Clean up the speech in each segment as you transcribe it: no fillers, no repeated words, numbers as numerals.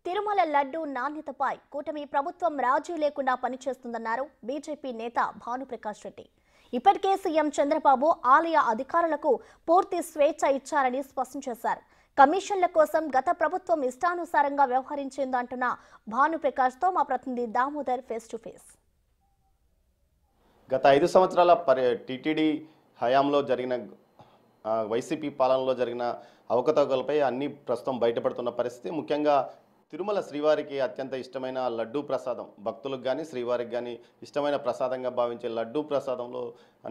తిరుమల లడ్డు నాణ్యతపై కూటమి ప్రభుత్వం రాజీ లేకుండా పనిచేస్తుందన్నారు బీజేపీ నేత భానుప్రకాష్ రెడ్డి. ఇప్పటికే సీఎం చంద్రబాబు ఆలయ అధికారులకు పూర్తి స్వేచ్ఛ ఇచ్చారని స్పష్టం చేశారు. కమిషన్ల కోసం గత ప్రభుత్వం ఇష్టానుసారంగా వ్యవహరించిందంటున్న భానుప్రకాష్తో మా ప్రతినిధి దామోదర్ ఫేస్ టు ఫేస్. గత 5 సంవత్సరాల టీటీడీ హయాంలో జరిగిన వైసీపీ పాలనలో జరిగిన అవకతవకలపై అన్ని ప్రస్తుతం బయటపడుతున్న పరిస్థితి. ముఖ్యంగా తిరుమల శ్రీవారికి అత్యంత ఇష్టమైన లడ్డూ ప్రసాదం, భక్తులకు కానీ శ్రీవారికి కానీ ఇష్టమైన ప్రసాదంగా భావించే లడ్డూ ప్రసాదంలో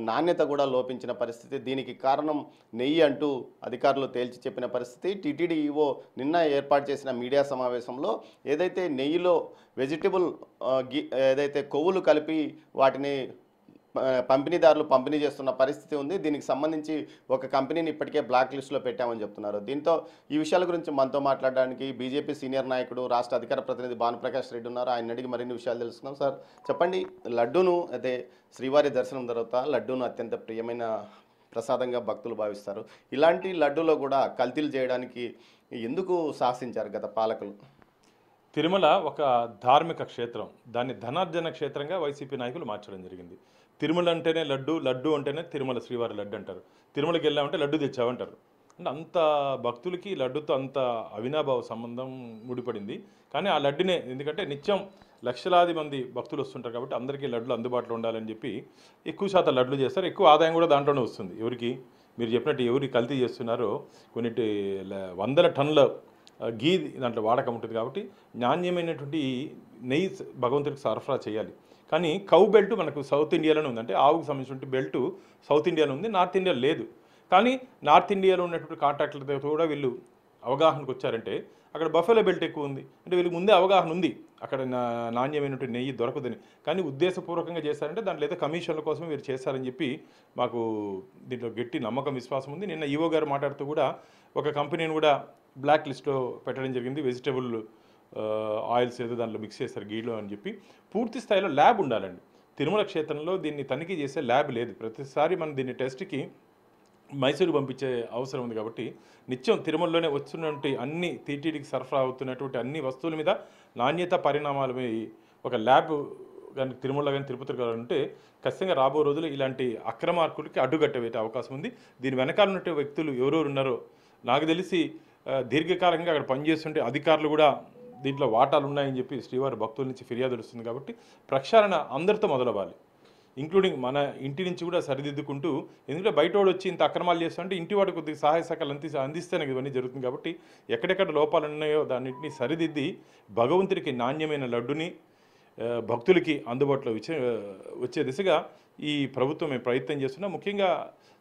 నాణ్యత కూడా లోపించిన పరిస్థితి. దీనికి కారణం నెయ్యి అంటూ అధికారులు తేల్చి చెప్పిన పరిస్థితి. టీటీడీ ఈవో నిన్న ఏర్పాటు చేసిన మీడియా సమావేశంలో ఏదైతే నెయ్యిలో వెజిటబుల్ ఏదైతే కొవ్వులు కలిపి వాటిని పంపిణీదారులు పంపిణీ చేస్తున్న పరిస్థితి ఉంది. దీనికి సంబంధించి ఒక కంపెనీని ఇప్పటికే బ్లాక్ లిస్టులో పెట్టామని చెప్తున్నారు. దీంతో ఈ విషయాల గురించి మనతో మాట్లాడడానికి బీజేపీ సీనియర్ నాయకుడు, రాష్ట్ర అధికార ప్రతినిధి భానుప్రకాష్ రెడ్డి ఉన్నారు. ఆయన అడిగి మరిన్ని విషయాలు తెలుసుకున్నాం. సార్ చెప్పండి, లడ్డూను అదే శ్రీవారి దర్శనం తర్వాత లడ్డూను అత్యంత ప్రియమైన ప్రసాదంగా భక్తులు భావిస్తారు. ఇలాంటి లడ్డూలో కూడా కల్తీలు చేయడానికి ఎందుకు సాహసించారు గత పాలకులు? తిరుమల ఒక ధార్మిక క్షేత్రం, దాన్ని ధనార్జన క్షేత్రంగా వైసీపీ నాయకులు మార్చడం జరిగింది. తిరుమల అంటేనే లడ్డు, లడ్డు అంటేనే తిరుమల శ్రీవారి లడ్డు అంటారు. తిరుమలకి వెళ్ళామంటే లడ్డు తెచ్చామంటారు. అంటే అంత భక్తులకి లడ్డుతో అంత అవినాభావ సంబంధం ముడిపడింది. కానీ ఆ లడ్డునే, ఎందుకంటే నిత్యం లక్షలాది మంది భక్తులు వస్తుంటారు కాబట్టి అందరికీ లడ్డులు అందుబాటులో ఉండాలని చెప్పి ఎక్కువ శాతం లడ్లు చేస్తారు. ఎక్కువ ఆదాయం కూడా దాంట్లోనే వస్తుంది. ఎవరికి మీరు చెప్పినట్టు ఎవరికి కల్తీ చేస్తున్నారో కొన్నిటి వందల టన్నుల గీ దాంట్లో వాడకం ఉంటుంది. కాబట్టి నాణ్యమైనటువంటి నెయ్యి భగవంతుడికి సరఫరా చేయాలి. కానీ కౌ బెల్ట్ మనకు సౌత్ ఇండియాలోనే ఉంది. అంటే ఆవుకు సంబంధించిన బెల్ట్ సౌత్ ఇండియాలో ఉంది, నార్త్ ఇండియాలో లేదు. కానీ నార్త్ ఇండియాలో ఉన్నటువంటి కాంట్రాక్టర్లతో కూడా వీళ్ళు అవగాహనకు వచ్చారంటే అక్కడ బఫెలో బెల్ట్ ఎక్కువ ఉంది. అంటే వీళ్ళకి ముందే అవగాహన ఉంది అక్కడ నాణ్యమైనటువంటి నెయ్యి దొరకదని. కానీ ఉద్దేశపూర్వకంగా చేశారంటే దాంట్లో ఏదో కమిషన్ల కోసం వీరు చేశారని చెప్పి మాకు దీంట్లో గట్టి నమ్మకం, విశ్వాసం ఉంది. నిన్న ఈవో గారు మాట్లాడుతూ కూడా ఒక కంపెనీని కూడా బ్లాక్ లిస్ట్లో పెట్టడం జరిగింది. వెజిటబుల్ ఆయిల్స్ ఏదో దాంట్లో మిక్స్ చేస్తారు గీలో అని చెప్పి. పూర్తి స్థాయిలో ల్యాబ్ ఉండాలండి. తిరుమల క్షేత్రంలో దీన్ని తనిఖీ చేసే ల్యాబ్ లేదు. ప్రతిసారి మనం దీన్ని టెస్ట్కి మైసూరు పంపించే అవసరం ఉంది. కాబట్టి నిత్యం తిరుమలలోనే వస్తున్నటువంటి అన్ని టీటీడీకి సరఫరా అవుతున్నటువంటి అన్ని వస్తువుల మీద నాణ్యత పరిణామాలపై ఒక ల్యాబ్ కానీ తిరుమల కానీ తిరుపతి కానీ ఉంటే ఖచ్చితంగా రాబో రోజులు ఇలాంటి అక్రమార్కులకి అడ్డుకట్టే అవకాశం ఉంది. దీని వెనకాల ఉన్న వ్యక్తులు ఎవరెవరు ఉన్నారో నాకు తెలిసి దీర్ఘకాలంగా అక్కడ పనిచేస్తుంటే అధికారులు కూడా దీంట్లో వాటాలు ఉన్నాయని చెప్పి శ్రీవారి భక్తుల నుంచి ఫిర్యాదులు వస్తుంది. కాబట్టి ప్రక్షాళన అందరితో మొదలవ్వాలి, ఇంక్లూడింగ్ మన ఇంటి నుంచి కూడా సరిదిద్దుకుంటూ. ఎందుకంటే బయటవాడు వచ్చి ఇంత అక్రమాలు చేస్తుంటే ఇంటి వాడు కొద్దిగా సహాయ సహకారాలు అందిస్తేనే ఇవన్నీ జరుగుతుంది. కాబట్టి ఎక్కడెక్కడ లోపాలు ఉన్నాయో దాన్నింటినీ సరిదిద్ది భగవంతుడికి నాణ్యమైన లడ్డుని భక్తులకి అందుబాటులో వచ్చే దిశగా ఈ ప్రభుత్వం మేము ప్రయత్నం చేస్తున్నాం. ముఖ్యంగా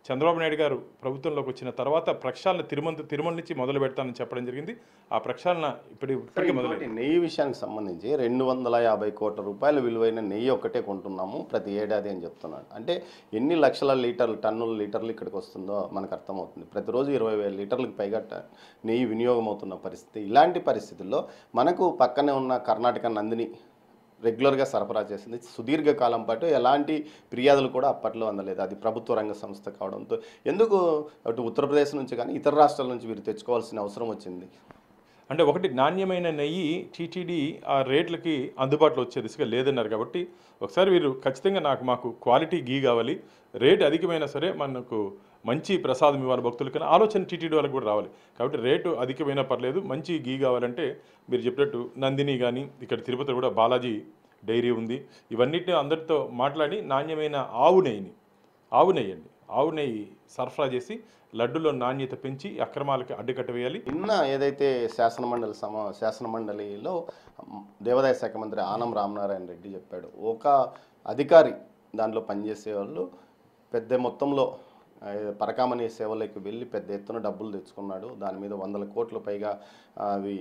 చంద్రబాబు నాయుడు గారు ప్రభుత్వంలోకి వచ్చిన తర్వాత ప్రక్షాళన తిరుమల నుంచి మొదలు పెడతానని చెప్పడం జరిగింది. ఆ ప్రక్షాళన ఇప్పటికే మొదలైంది. నెయ్యి విషయానికి సంబంధించి 250 కోట్ల రూపాయల విలువైన నెయ్యి ఒక్కటే కొంటున్నాము ప్రతి ఏడాది అని చెప్తున్నాడు. అంటే ఎన్ని లక్షల లీటర్లు, టన్నుల లీటర్లు ఇక్కడికి వస్తుందో మనకు అర్థమవుతుంది. ప్రతిరోజు 20,000 లీటర్లకు పైగా నెయ్యి వినియోగం అవుతున్న పరిస్థితి. ఇలాంటి పరిస్థితుల్లో మనకు పక్కనే ఉన్న కర్ణాటక నందిని రెగ్యులర్గా సరఫరా చేసింది. సుదీర్ఘకాలం పాటు ఎలాంటి ఫిర్యాదులు కూడా అప్పట్లో అందలేదు. అది ప్రభుత్వ రంగ సంస్థ కావడంతో ఎందుకు అటు ఉత్తరప్రదేశ్ నుంచి కానీ ఇతర రాష్ట్రాల నుంచి వీరు తెచ్చుకోవాల్సిన అవసరం వచ్చింది? అంటే ఒకటి, నాణ్యమైన నెయ్యి టీటీడీ ఆ రేట్లకి అందుబాటులో వచ్చే దిశగా లేదన్నారు. కాబట్టి ఒకసారి వీరు ఖచ్చితంగా మాకు క్వాలిటీ గీ కావాలి, రేటు అధికమైనా సరే మనకు మంచి ప్రసాదం ఇవ్వాలి భక్తులకన్నా ఆలోచన టీటీడీ వాళ్ళకి కూడా రావాలి. కాబట్టి రేటు అధికమైనా పర్లేదు, మంచి గీ కావాలంటే మీరు చెప్పినట్టు నందిని కానీ ఇక్కడ తిరుపతి కూడా బాలాజీ డైరీ ఉంది. ఇవన్నిటిని అందరితో మాట్లాడి నాణ్యమైన ఆవు నెయ్యి సరఫరా చేసి లడ్డులో నాణ్యత పెంచి అక్రమాలకి అడ్డుకట్ట వేయాలి. నిన్న ఏదైతే శాసనమండలిలో దేవాదాయ శాఖ మంత్రి ఆనం రామనారాయణ రెడ్డి చెప్పాడు, ఒక అధికారి దాంట్లో పనిచేసే వాళ్ళు పెద్ద మొత్తంలో పరకామణి సేవలకు వెళ్ళి పెద్ద ఎత్తున డబ్బులు తెచ్చుకున్నాడు. దాని మీద 100 కోట్ల పైగా అవి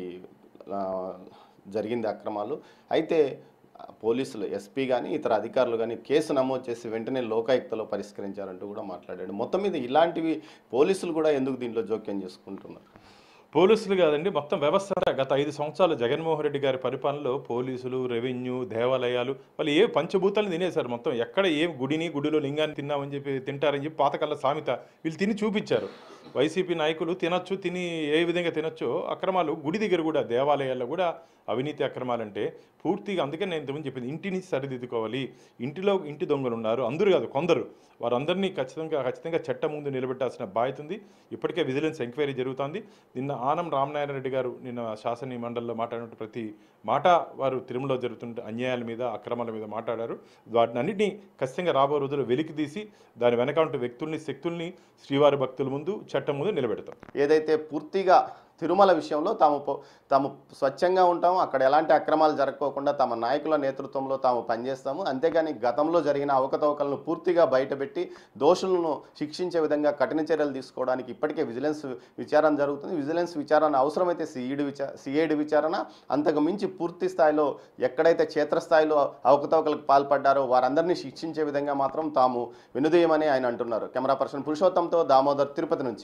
జరిగింది అక్రమాలు. అయితే పోలీసులు, ఎస్పీ కానీ ఇతర అధికారులు కానీ కేసు నమోదు చేసి వెంటనే లోకాయుక్తలో పరిష్కరించారంటూ కూడా మాట్లాడాడు. మొత్తం మీద ఇలాంటివి పోలీసులు కూడా ఎందుకు దీంట్లో జోక్యం చేసుకుంటున్నారు? పోలీసులు కాదండి, మొత్తం వ్యవస్థ. గత 5 సంవత్సరాలు జగన్మోహన్ రెడ్డి గారి పరిపాలనలో పోలీసులు, రెవెన్యూ, దేవాలయాలు వాళ్ళు ఏ పంచభూతాలను తినేశారు. మొత్తం ఎక్కడ ఏ గుడిలో లింగాన్ని తిన్నామని చెప్పి తింటారని చెప్పి పాతకాల సామెత వీళ్ళు తిని చూపించారు. వైసీపీ నాయకులు తిని ఏ విధంగా తినొచ్చో అక్రమాలు గుడి దగ్గర కూడా దేవాలయాల్లో కూడా అవినీతి అక్రమాలంటే పూర్తిగా, అందుకే నేను ఇంతకుముందు చెప్పింది ఇంటిని సరిదిద్దుకోవాలి. ఇంటి దొంగలు ఉన్నారు, అందరూ కాదు కొందరు, వారందరినీ ఖచ్చితంగా చట్టం ముందు నిలబెట్టాల్సిన బాధ్యత ఉంది. ఇప్పటికే విజిలెన్స్ ఎంక్వైరీ జరుగుతోంది. నిన్న ఆనం రామనారాయణ రెడ్డి గారు నిన్న శాసన మండలిలో మాట్లాడినట్టు ప్రతి మాట వారు తిరుమలలో జరుగుతున్న అన్యాయాల మీద అక్రమాల మీద మాట్లాడారు. వాటిని అన్నింటినీ ఖచ్చితంగా రాబో రోజుల్లో వెలికి తీసి దాని వెనక ఉంటే వ్యక్తుల్ని శక్తుల్ని శ్రీవారి భక్తుల ముందు చట్టం ముందు నిలబెడతాం. ఏదైతే పూర్తిగా తిరుమల విషయంలో తాము స్వచ్ఛంగా ఉంటాము, అక్కడ ఎలాంటి అక్రమాలు జరగకోకుండా తమ నాయకుల నేతృత్వంలో తాము పనిచేస్తాము. అంతేగాని గతంలో జరిగిన అవకతవకలను పూర్తిగా బయటపెట్టి దోషులను శిక్షించే విధంగా కఠిన చర్యలు తీసుకోవడానికి ఇప్పటికే విజిలెన్స్ విచారణ జరుగుతుంది. విజిలెన్స్ విచారణ అవసరమైతే సిఐడి విచారణ, అంతకు మించి పూర్తి స్థాయిలో ఎక్కడైతే క్షేత్రస్థాయిలో అవకతవకలకు పాల్పడ్డారో వారందరినీ శిక్షించే విధంగా మాత్రం తాము వినుదీయమని ఆయన అంటున్నారు. కెమెరా పర్సన్ పురుషోత్తంతో దామోదర్, తిరుపతి నుంచి.